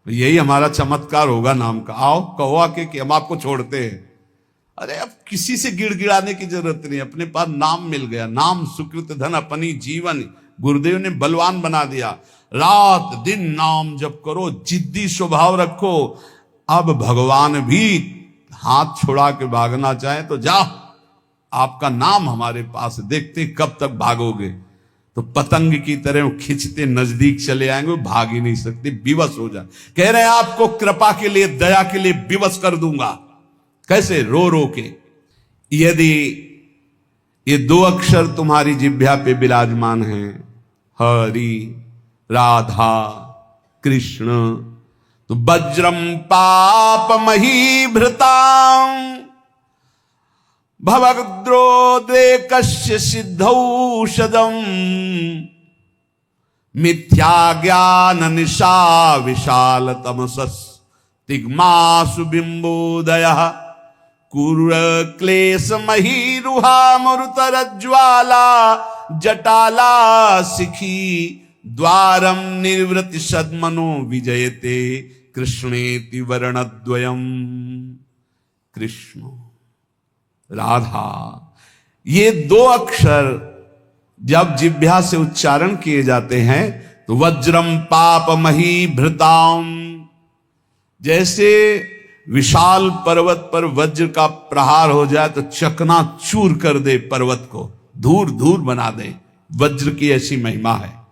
यही हमारा चमत्कार होगा नाम का। आओ कहो आके कि हम आपको छोड़ते हैं। अरे अब किसी से गिड़गिड़ाने की जरूरत नहीं, अपने पास नाम मिल गया। नाम सुकृत धन अपनी जीवन, गुरुदेव ने बलवान बना दिया। रात दिन नाम जप करो, जिद्दी स्वभाव रखो। अब भगवान भी हाथ छुड़ा के भागना चाहे तो जाओ, आपका नाम हमारे पास, देखते कब तक भागोगे। तो पतंग की तरह खींचते नजदीक चले आएंगे, वो भाग ही नहीं सकते, विवश हो जाए। कह रहे हैं आपको कृपा के लिए, दया के लिए विवश कर दूंगा। कैसे? रो रो के। यदि ये दो अक्षर तुम्हारी जिह्वा पे विराजमान हैं, हरि राधा कृष्ण, तो वज्रम पाप मही भृतां भवद्रोदेकस्य सिद्धौषधम मिथ्या ज्ञान निशा विशाल तमसस् तिग्मासु बिंबोदयः कुर क्लेश महीरुहा मरुतरज्ज्वाला जटाला शिखी द्वारम निर्वृति सद्मनो विजयते कृष्णेति वर्णद्वयम्। कृष्ण राधा, ये दो अक्षर जब जिह्वा से उच्चारण किए जाते हैं तो वज्रम पाप मही भृताम, जैसे विशाल पर्वत पर वज्र का प्रहार हो जाए तो चकना चूर कर दे, पर्वत को धूर धूर बना दे। वज्र की ऐसी महिमा है।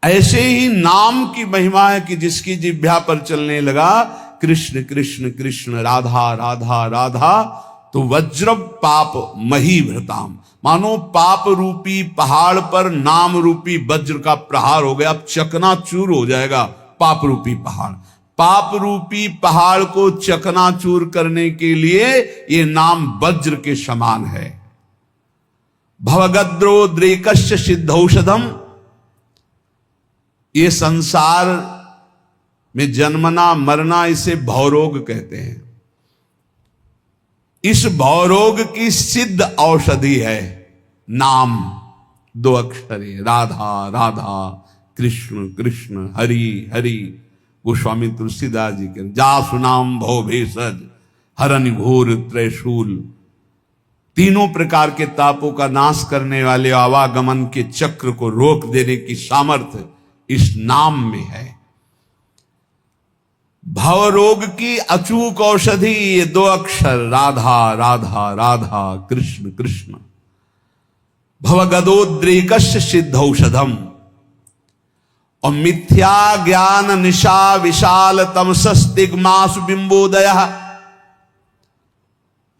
ऐसे ही नाम की महिमा है कि जिसकी जिह्वा पर चलने लगा कृष्ण कृष्ण कृष्ण राधा राधा राधा, तो वज्र पाप मही भृताम, मानो पाप रूपी पहाड़ पर नाम रूपी वज्र का प्रहार हो गया। अब चकनाचूर हो जाएगा पाप रूपी पहाड़। पाप रूपी पहाड़ को चकनाचूर करने के लिए ये नाम वज्र के समान है। भवगद्रोद्रेकस्य सिद्धौषधम, ये संसार में जन्मना मरना इसे भवरोग कहते हैं। इस भवरोग की सिद्ध औषधि है नाम, दो अक्षर है, राधा राधा कृष्ण कृष्ण हरि हरि। गोस्वामी तुलसीदास जी के जा सुनाम भव भेषज हरन घोर त्रैशूल, तीनों प्रकार के तापों का नाश करने वाले आवागमन के चक्र को रोक देने की सामर्थ्य इस नाम में है। भवरोग की अचूक औषधि ये दो अक्षर राधा राधा राधा कृष्ण कृष्ण। भवगदोद्रेकस्य सिद्धौषधम, और मिथ्या ज्ञान निशा विशाल तमसस्तिग्मासु बिंबोदयः,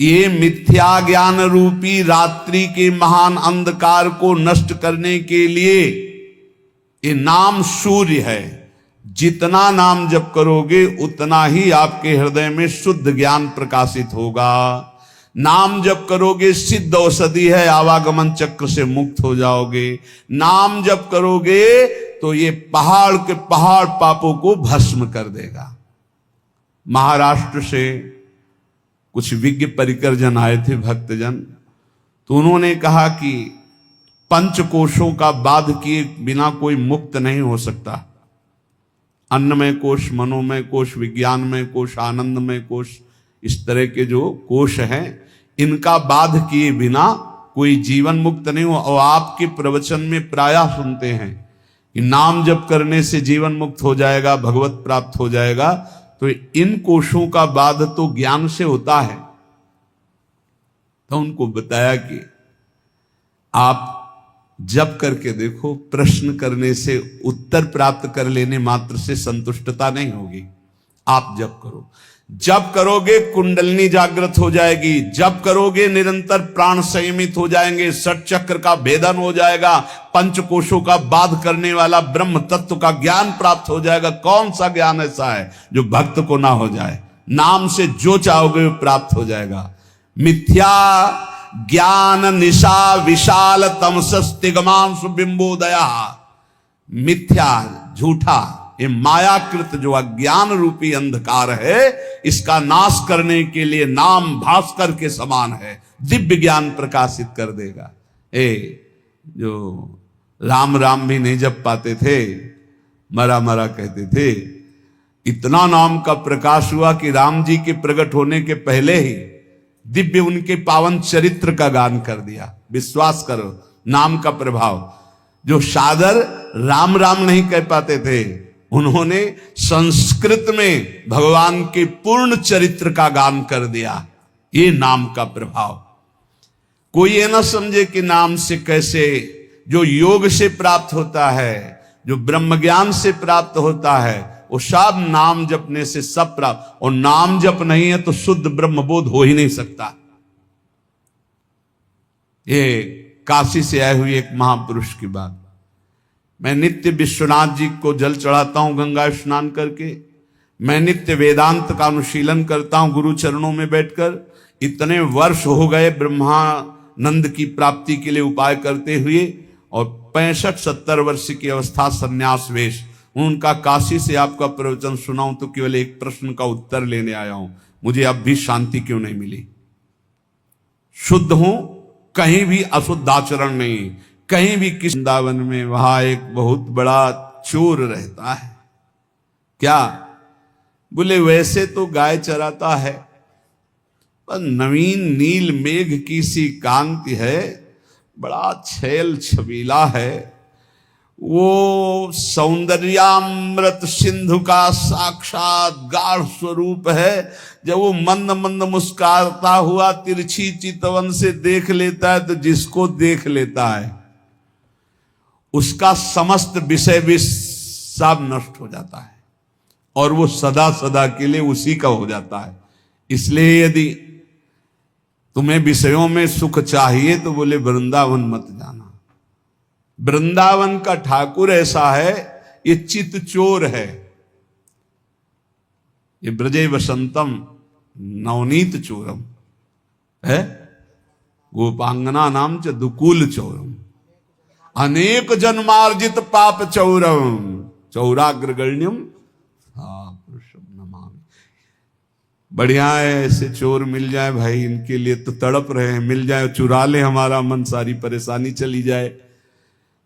ये मिथ्या ज्ञान रूपी रात्रि के महान अंधकार को नष्ट करने के लिए ये नाम सूर्य है। जितना नाम जप करोगे उतना ही आपके हृदय में शुद्ध ज्ञान प्रकाशित होगा। नाम जप करोगे सिद्ध औषधि है, आवागमन चक्र से मुक्त हो जाओगे। नाम जप करोगे तो ये पहाड़ के पहाड़ पापों को भस्म कर देगा। महाराष्ट्र से कुछ विज्ञ परिकर जन आए थे, भक्तजन, तो उन्होंने कहा कि पंचकोशों का बाध किए बिना कोई मुक्त नहीं हो सकता। अन्नमय कोश, मनोमय कोश, विज्ञानमय कोश, आनंदमय कोश, इस तरह के जो कोश हैं इनका बाध किए बिना कोई जीवन मुक्त नहीं हो। और आपके प्रवचन में प्रायः सुनते हैं कि नाम जप करने से जीवन मुक्त हो जाएगा, भगवत प्राप्त हो जाएगा। तो इन कोशों का बाध तो ज्ञान से होता है। तो उनको बताया कि आप जप करके देखो, प्रश्न करने से, उत्तर प्राप्त कर लेने मात्र से संतुष्टता नहीं होगी। आप जप करो, जप करोगे कुंडलिनी जागृत हो जाएगी, जप करोगे निरंतर प्राण संयमित हो जाएंगे, षट चक्र का भेदन हो जाएगा, पंचकोशों का बाध करने वाला ब्रह्म तत्व का ज्ञान प्राप्त हो जाएगा। कौन सा ज्ञान ऐसा है जो भक्त को ना हो जाए? नाम से जो चाहोगे वो प्राप्त हो जाएगा। मिथ्या ज्ञान निशा विशाल तमसस्तिग्मांसु बिंबोदया, मिथ्या झूठा ये मायाकृत जो अज्ञान रूपी अंधकार है, इसका नाश करने के लिए नाम भास्कर के समान है, दिव्य ज्ञान प्रकाशित कर देगा। जो राम राम भी नहीं जप पाते थे, मरा मरा कहते थे, इतना नाम का प्रकाश हुआ कि राम जी के प्रकट होने के पहले ही दिव्य उनके पावन चरित्र का गान कर दिया। विश्वास करो, नाम का प्रभाव। जो सादर राम राम नहीं कह पाते थे, उन्होंने संस्कृत में भगवान के पूर्ण चरित्र का गान कर दिया। ये नाम का प्रभाव। कोई ये ना समझे कि नाम से कैसे, जो योग से प्राप्त होता है, जो ब्रह्म ज्ञान से प्राप्त होता है, वो सब नाम जपने से सब प्राप्त। और नाम जप नहीं है तो शुद्ध ब्रह्म बोध हो ही नहीं सकता। ये काशी से आए हुए एक महापुरुष की बात। मैं नित्य विश्वनाथ जी को जल चढ़ाता हूं गंगा स्नान करके। मैं नित्य वेदांत का अनुशीलन करता हूं गुरु चरणों में बैठकर। इतने वर्ष हो गए ब्रह्मानंद की प्राप्ति के लिए उपाय करते हुए, और 65-70 वर्ष की अवस्था संन्यास वेश। उनका काशी से आपका प्रवचन सुनाऊं तो केवल एक प्रश्न का उत्तर लेने आया हूं, मुझे अब भी शांति क्यों नहीं मिली? शुद्ध हूं, कहीं भी अशुद्ध आचरण नहीं। कहीं भी किस वृंदावन में वहां एक बहुत बड़ा चोर रहता है। क्या? बोले वैसे तो गाय चराता है, पर नवीन नील मेघ की सी कांति है, बड़ा छैल छबीला है, वो सौंदर्यामृत सिंधु का साक्षात गाढ़ स्वरूप है। जब वो मंद मंद मुस्कुराता हुआ तिरछी चितवन से देख लेता है, तो जिसको देख लेता है उसका समस्त विषय भी सब नष्ट हो जाता है, और वो सदा सदा के लिए उसी का हो जाता है। इसलिए यदि तुम्हें विषयों में सुख चाहिए तो बोले वृंदावन मत जाना। वृंदावन का ठाकुर ऐसा है, ये चित चोर है। ये ब्रजे वसंतम नवनीत चोरम है, गोपांगना नाम च दुकूल चोरम, अनेक जन्मार्जित पाप चौरम, चौराग्रगण्यम नमामि। बढ़िया है, ऐसे चोर मिल जाए भाई, इनके लिए तो तड़प रहे हैं। मिल जाए, चुरा ले हमारा मन, सारी परेशानी चली जाए।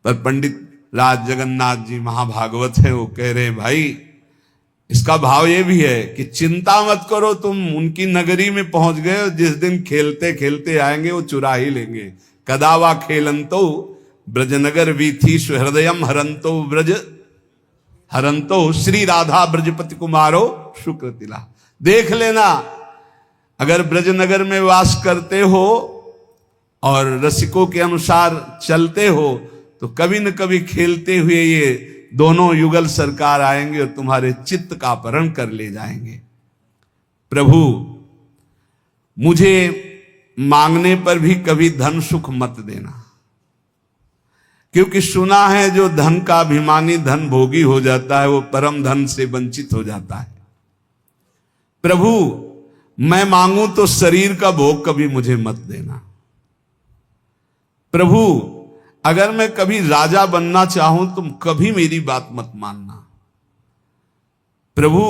पर पंडित राज जगन्नाथ जी महाभागवत है, वो कह रहे हैं भाई इसका भाव ये भी है कि चिंता मत करो, तुम उनकी नगरी में पहुंच गए, जिस दिन खेलते खेलते आएंगे वो चुरा ही लेंगे। कदावा खेलंतो ब्रजनगर वीथीश हृदयम हरंतो ब्रज हरंतो श्री राधा ब्रजपति कुमारो शुक्र तिला। देख लेना, अगर ब्रजनगर में वास करते हो और रसिकों के अनुसार चलते हो, तो कभी न कभी खेलते हुए ये दोनों युगल सरकार आएंगे और तुम्हारे चित्त का अपहरण कर ले जाएंगे। प्रभु मुझे मांगने पर भी कभी धन सुख मत देना, क्योंकि सुना है जो धन का अभिमानी धन भोगी हो जाता है, वो परम धन से वंचित हो जाता है। प्रभु मैं मांगू तो शरीर का भोग कभी मुझे मत देना। प्रभु अगर मैं कभी राजा बनना चाहूं तुम कभी मेरी बात मत मानना। प्रभु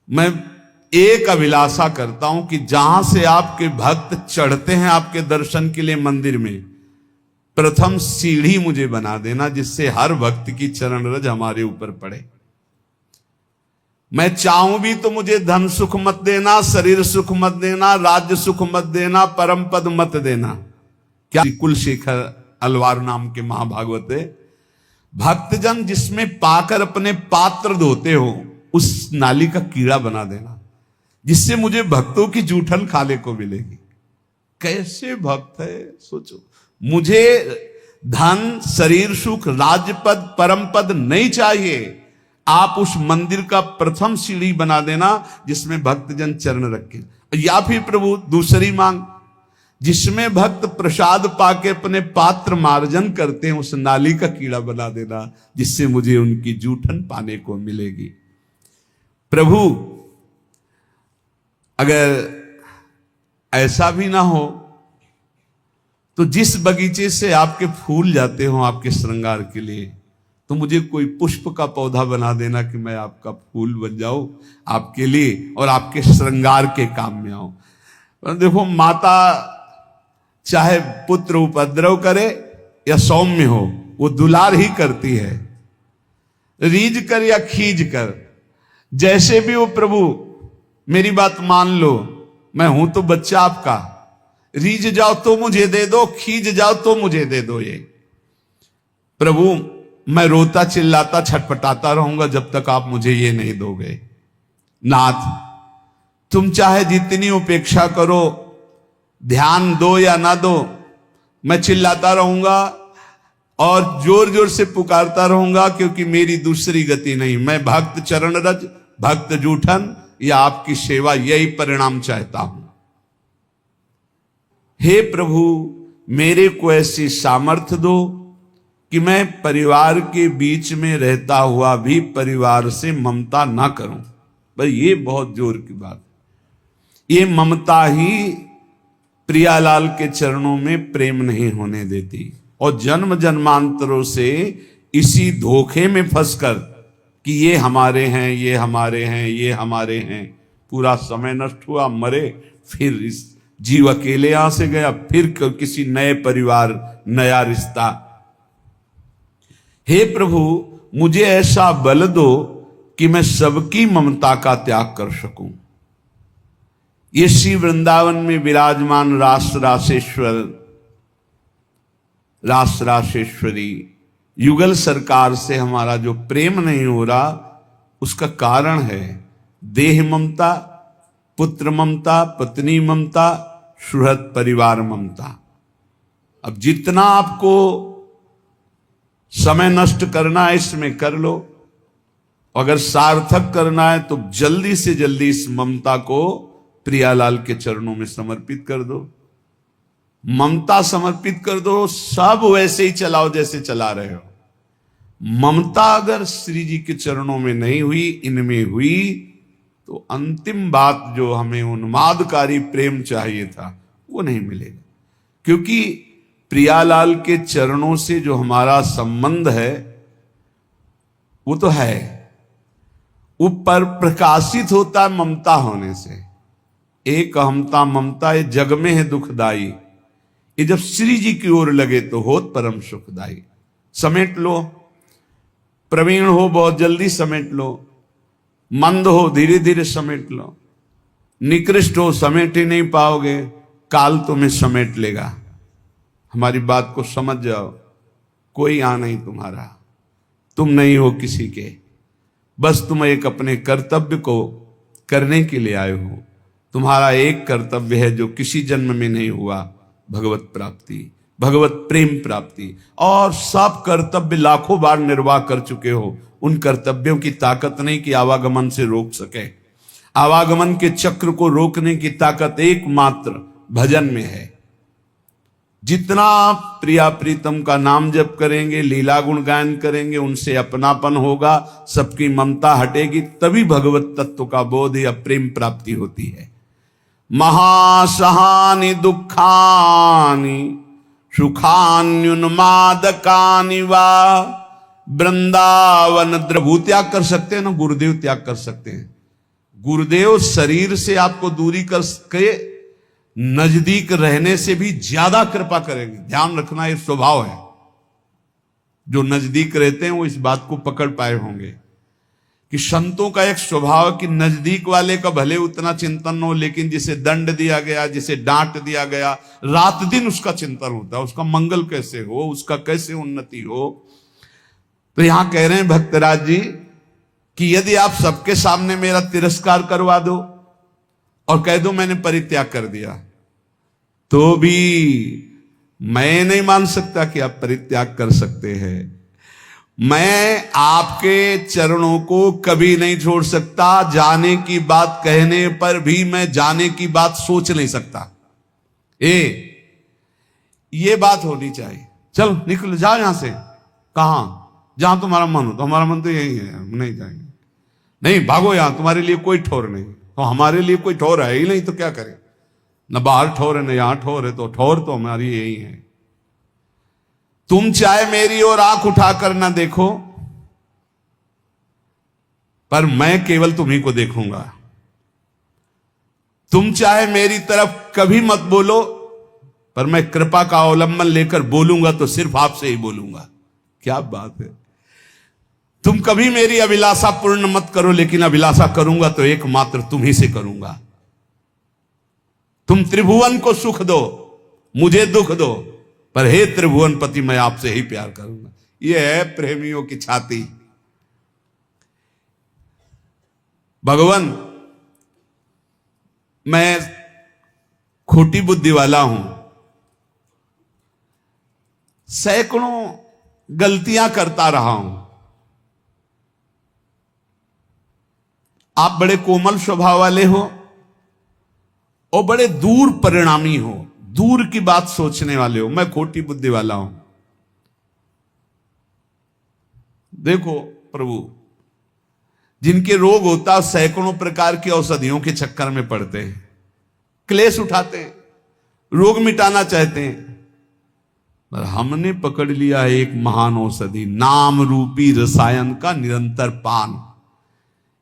मैं एक अभिलाषा करता हूं कि जहां से आपके भक्त चढ़ते हैं आपके दर्शन के लिए मंदिर में, प्रथम सीढ़ी मुझे बना देना, जिससे हर भक्त की चरण रज हमारे ऊपर पड़े। मैं चाहूं भी तो मुझे धन सुख मत देना, शरीर सुख मत देना, राज्य सुख मत देना, परम पद मत देना। क्या कुलशेखर अलवार नाम के महाभागवत है, भक्तजन जिसमें पाकर अपने पात्र धोते हो उस नाली का कीड़ा बना देना, जिससे मुझे भक्तों की जूठन खाने को मिलेगी। कैसे भक्त है सोचो। मुझे धन शरीर सुख राज्य पद परम पद नहीं चाहिए, आप उस मंदिर का प्रथम सीढ़ी बना देना जिसमें भक्तजन चरण रखे। या फिर प्रभु दूसरी मांग, जिसमें भक्त प्रसाद पाके अपने पात्र मार्जन करते हैं, उस नाली का कीड़ा बना देना, जिससे मुझे उनकी जूठन पाने को मिलेगी। प्रभु अगर ऐसा भी ना हो तो जिस बगीचे से आपके फूल जाते हो आपके श्रृंगार के लिए, तो मुझे कोई पुष्प का पौधा बना देना कि मैं आपका फूल बन जाऊं आपके लिए और आपके श्रृंगार के काम में आऊं। देखो माता चाहे पुत्र उपद्रव करे या सौम्य हो, वो दुलार ही करती है, रीझ कर या खींच कर। जैसे भी हो प्रभु, मेरी बात मान लो, मैं हूं तो बच्चा आपका, रीझ जाओ तो मुझे दे दो, खींच जाओ तो मुझे दे दो। ये प्रभु मैं रोता चिल्लाता छटपटाता रहूंगा जब तक आप मुझे ये नहीं दोगे। नाथ तुम चाहे जितनी उपेक्षा करो, ध्यान दो या ना दो, मैं चिल्लाता रहूंगा और जोर जोर से पुकारता रहूंगा, क्योंकि मेरी दूसरी गति नहीं। मैं भक्त चरण रज, भक्त जूठन या आपकी सेवा, यही परिणाम चाहता हूं। हे प्रभु मेरे को ऐसी सामर्थ्य दो कि मैं परिवार के बीच में रहता हुआ भी परिवार से ममता ना करूं। भाई ये बहुत जोर की बात है। ये ममता ही प्रियालाल के चरणों में प्रेम नहीं होने देती, और जन्म जन्मांतरों से इसी धोखे में फंसकर कि ये हमारे हैं, ये हमारे हैं, ये हमारे हैं, पूरा समय नष्ट हुआ, मरे, फिर इस जीव अकेले यहां से गया, फिर किसी नए परिवार, नया रिश्ता। हे प्रभु मुझे ऐसा बल दो कि मैं सबकी ममता का त्याग कर सकूं। ये श्री वृंदावन में विराजमान रास रासेश्वर, रास रासेश्वरी युगल सरकार से हमारा जो प्रेम नहीं हो रहा, उसका कारण है देह ममता, पुत्र ममता, पत्नी ममता, सुहृद परिवार ममता। अब जितना आपको समय नष्ट करना है इसमें कर लो, अगर सार्थक करना है तो जल्दी से जल्दी इस ममता को प्रियालाल के चरणों में समर्पित कर दो। ममता समर्पित कर दो, सब वैसे ही चलाओ जैसे चला रहे हो। ममता अगर श्री जी के चरणों में नहीं हुई, इनमें हुई, तो अंतिम बात जो हमें उन्मादकारी प्रेम चाहिए था वो नहीं मिलेगा। क्योंकि प्रियालाल के चरणों से जो हमारा संबंध है वो तो है, वो पर प्रकाशित होता है ममता होने से। एक अहमता ममता ये जग में है दुखदाई, ये जब श्री जी की ओर लगे तो होत परम सुखदाई। समेट लो, प्रवीण हो बहुत जल्दी समेट लो, मंद हो धीरे धीरे समेट लो, निकृष्ट हो समेट ही नहीं पाओगे, काल तुम्हें समेट लेगा। हमारी बात को समझ जाओ, कोई आ नहीं तुम्हारा, तुम नहीं हो किसी के, बस तुम एक अपने कर्तव्य को करने के लिए आए हो। तुम्हारा एक कर्तव्य है जो किसी जन्म में नहीं हुआ, भगवत प्राप्ति, भगवत प्रेम प्राप्ति। और सब कर्तव्य लाखों बार निर्वाह कर चुके हो, उन कर्तव्यों की ताकत नहीं कि आवागमन से रोक सके। आवागमन के चक्र को रोकने की ताकत एकमात्र भजन में है। जितना प्रिया प्रीतम का नाम जप करेंगे, लीला गुण गायन करेंगे, उनसे अपनापन होगा, सबकी ममता हटेगी, तभी भगवत तत्व का बोध या प्रेम प्राप्ति होती है। महासहानि दुखानि सुखान्युन्मादकानि वा वृंदावन द्रभु। त्याग कर सकते हैं ना, गुरुदेव त्याग कर सकते हैं। गुरुदेव शरीर से आपको दूरी कर के नजदीक रहने से भी ज्यादा कृपा करेंगे। ध्यान रखना, ये स्वभाव है। जो नजदीक रहते हैं वो इस बात को पकड़ पाए होंगे कि संतों का एक स्वभाव कि नजदीक वाले का भले उतना चिंतन हो, लेकिन जिसे दंड दिया गया, जिसे डांट दिया गया, रात दिन उसका चिंतन होता है, उसका मंगल कैसे हो, उसका कैसे उन्नति हो। तो यहां कह रहे हैं भक्तराज जी कि यदि आप सबके सामने मेरा तिरस्कार करवा दो और कह दो मैंने परित्याग कर दिया, तो भी मैं नहीं मान सकता कि आप परित्याग कर सकते हैं। मैं आपके चरणों को कभी नहीं छोड़ सकता। जाने की बात कहने पर भी मैं जाने की बात सोच नहीं सकता। ये बात होनी चाहिए। चल निकल जाओ यहां से। कहां? जहां तुम्हारा मन हो। तो हमारा मन तो यही है, हम नहीं जाएंगे। नहीं भागो, यहां तुम्हारे लिए कोई ठोर नहीं। तो हमारे लिए कोई ठोर है ही नहीं, तो क्या करें? न बाहर ठोर है न यहां ठोर है, तो ठोर तो हमारी यही है। तुम चाहे मेरी ओर आंख उठाकर ना देखो, पर मैं केवल तुम्ही को देखूंगा। तुम चाहे मेरी तरफ कभी मत बोलो, पर मैं कृपा का अवलंबन लेकर बोलूंगा तो सिर्फ आपसे ही बोलूंगा। क्या बात है! तुम कभी मेरी अभिलाषा पूर्ण मत करो, लेकिन अभिलाषा करूंगा तो एकमात्र तुम ही से करूंगा। तुम त्रिभुवन को सुख दो, मुझे दुख दो, पर हे त्रिभुवनपति मैं आपसे ही प्यार करूंगा। यह है प्रेमियों की छाती। भगवान, मैं खोटी बुद्धि वाला हूं, सैकड़ों गलतियां करता रहा हूं। आप बड़े कोमल स्वभाव वाले हो और बड़े दूर परिणामी हो, दूर की बात सोचने वाले हो। मैं खोटी बुद्धि वाला हूं। देखो प्रभु, जिनके रोग होता सैकड़ों प्रकार की औषधियों के चक्कर में पड़ते हैं, क्लेश उठाते हैं, रोग मिटाना चाहते हैं, पर हमने पकड़ लिया एक महान औषधि, नाम रूपी रसायन का निरंतर पान।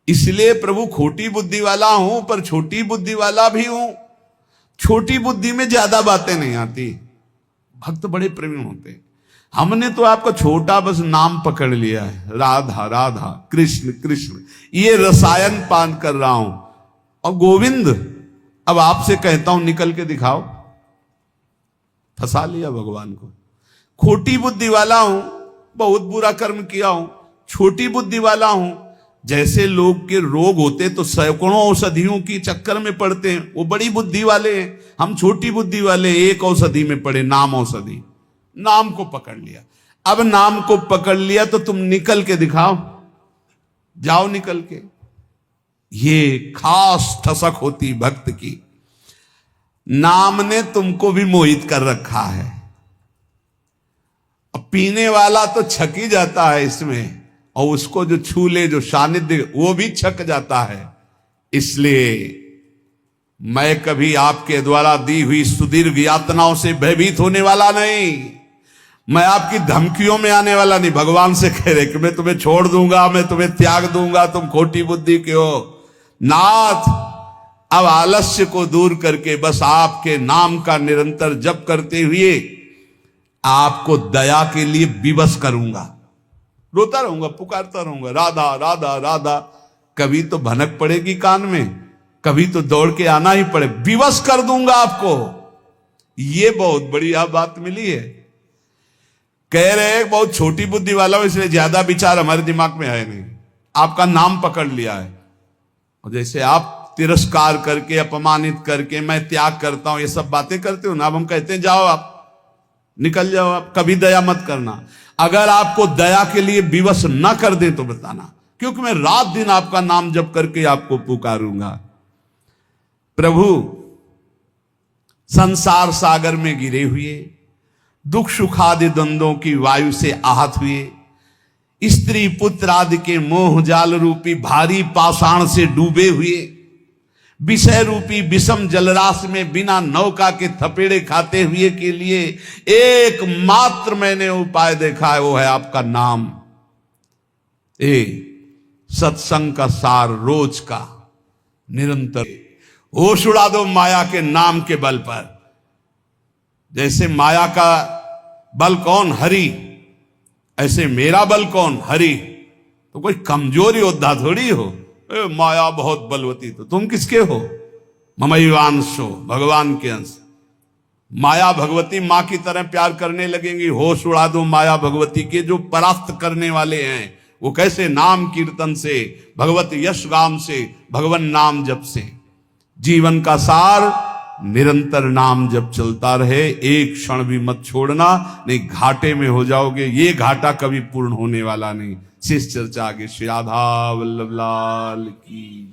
इसलिए प्रभु खोटी बुद्धि वाला हूं, पर छोटी बुद्धि वाला भी हूं। छोटी बुद्धि में ज्यादा बातें नहीं आती। भक्त बड़े प्रेमी होते हैं। हमने तो आपका छोटा बस नाम पकड़ लिया है, राधा राधा कृष्ण कृष्ण, ये रसायन पान कर रहा हूं। और गोविंद, अब आपसे कहता हूं निकल के दिखाओ। फंसा लिया भगवान को। खोटी बुद्धि वाला हूं, बहुत बुरा कर्म किया हूं, छोटी बुद्धि वाला हूं। जैसे लोग के रोग होते तो सैकड़ों औषधियों की चक्कर में पड़ते हैं, वो बड़ी बुद्धि वाले हैं। हम छोटी बुद्धि वाले एक औषधि में पड़े, नाम औषधि। नाम को पकड़ लिया। अब नाम को पकड़ लिया तो तुम निकल के दिखाओ, जाओ निकल के। ये खास ठसक होती भक्त की। नाम ने तुमको भी मोहित कर रखा है। अब पीने वाला तो छक ही जाता है इसमें, और उसको जो छू ले, जो सानिध्य, वो भी छक जाता है। इसलिए मैं कभी आपके द्वारा दी हुई सुदीर्घ यातनाओं से भयभीत होने वाला नहीं। मैं आपकी धमकियों में आने वाला नहीं। भगवान से कह रहे कि मैं तुम्हें छोड़ दूंगा, मैं तुम्हें त्याग दूंगा, तुम खोटी बुद्धि के हो। नाथ, अब आलस्य को दूर करके बस आपके नाम का निरंतर जप करते हुए आपको दया के लिए विवश करूंगा। रोता रहूंगा, पुकारता रहूंगा, राधा राधा राधा। कभी तो भनक पड़ेगी कान में, कभी तो दौड़ के आना ही पड़े। विवश कर दूंगा आपको। ये बहुत बढ़िया बात मिली है। कह रहे हैं बहुत छोटी बुद्धि वाला हो, इसलिए ज्यादा विचार हमारे दिमाग में है नहीं। आपका नाम पकड़ लिया है, और जैसे आप तिरस्कार करके, अपमानित करके मैं त्याग करता हूं, ये सब बातें करते हो ना। अब हम कहते हैं जाओ आप, निकल जाओ आप, कभी दया मत करना। अगर आपको दया के लिए विवश न कर दे तो बताना, क्योंकि मैं रात दिन आपका नाम जप करके आपको पुकारूंगा। प्रभु, संसार सागर में गिरे हुए, दुख सुखादि द्वंद्वों की वायु से आहत हुए, स्त्री पुत्र आदि के मोह जाल रूपी भारी पाषाण से डूबे हुए, विषय रूपी विषम जलराशि में बिना नौका के थपेड़े खाते हुए के लिए एकमात्र मैंने उपाय देखा है, वो है आपका नाम। सत्संग का सार रोज का निरंतर होश उड़ा दो माया के नाम के बल पर। जैसे माया का बल कौन? हरि। ऐसे मेरा बल कौन? हरि। तो कोई कमजोर योद्धा थोड़ी हो। माया बहुत बलवती, तो तुम किसके हो? ममैवांशो, भगवान के अंश। माया भगवती मां की तरह प्यार करने लगेंगी। होश उड़ा दो माया भगवती के। जो परास्त करने वाले हैं वो कैसे? नाम कीर्तन से, भगवत यश गाम से, भगवान नाम जप से। जीवन का सार निरंतर नाम जप चलता रहे, एक क्षण भी मत छोड़ना, नहीं घाटे में हो जाओगे। ये घाटा कभी पूर्ण होने वाला नहीं। शेष चर्चा आगे। श्री राधा वल्लभ लाल की।